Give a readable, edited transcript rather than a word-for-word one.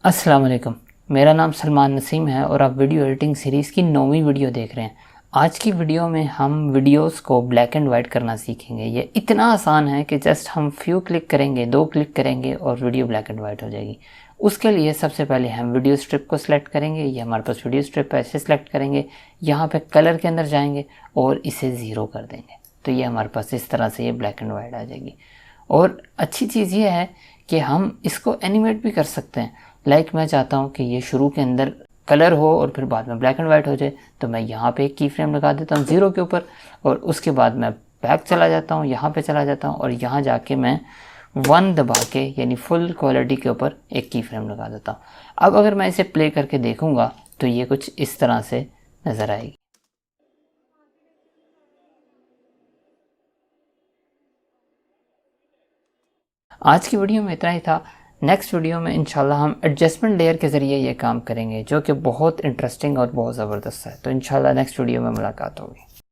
अस्सलाम वालेकुम। मेरा नाम सलमान नसीम है और आप वीडियो एडिटिंग सीरीज़ की 9वीं वीडियो देख रहे हैं। आज की वीडियो में हम वीडियोस को ब्लैक एंड वाइट करना सीखेंगे। ये इतना आसान है कि जस्ट हम फ्यू क्लिक करेंगे, 2 क्लिक करेंगे और वीडियो ब्लैक एंड वाइट हो जाएगी। उसके लिए सबसे पहले हम वीडियो स्ट्रिप को सिलेक्ट करेंगे। ये हमारे पास वीडियो स्ट्रिप है, ऐसे सिलेक्ट करेंगे। यहाँ पे कलर के अंदर जाएंगे और इसे ज़ीरो कर देंगे, तो ये हमारे पास इस तरह से ये ब्लैक एंड वाइट आ जाएगी। और अच्छी चीज़ ये है कि हम इसको एनिमेट भी कर सकते हैं। मैं चाहता हूँ कि ये शुरू के अंदर कलर हो और फिर बाद में ब्लैक एंड वाइट हो जाए, तो मैं यहाँ पे एक की फ्रेम लगा देता हूँ 0 के ऊपर और उसके बाद मैं बैक चला जाता हूँ, यहाँ पे चला जाता हूँ और यहाँ जाके मैं 1 दबा के यानी फुल क्वालिटी के ऊपर एक की फ्रेम लगा देता हूँ। अब अगर मैं इसे प्ले करके देखूँगा तो ये कुछ इस तरह से नज़र आएगी। आज की वीडियो में इतना ही था। नेक्स्ट वीडियो में इंशाल्लाह हम एडजस्टमेंट लेयर के ज़रिए ये काम करेंगे, जो कि बहुत इंटरेस्टिंग और बहुत ज़बरदस्त है। तो इंशाल्लाह नेक्स्ट वीडियो में मुलाकात होगी।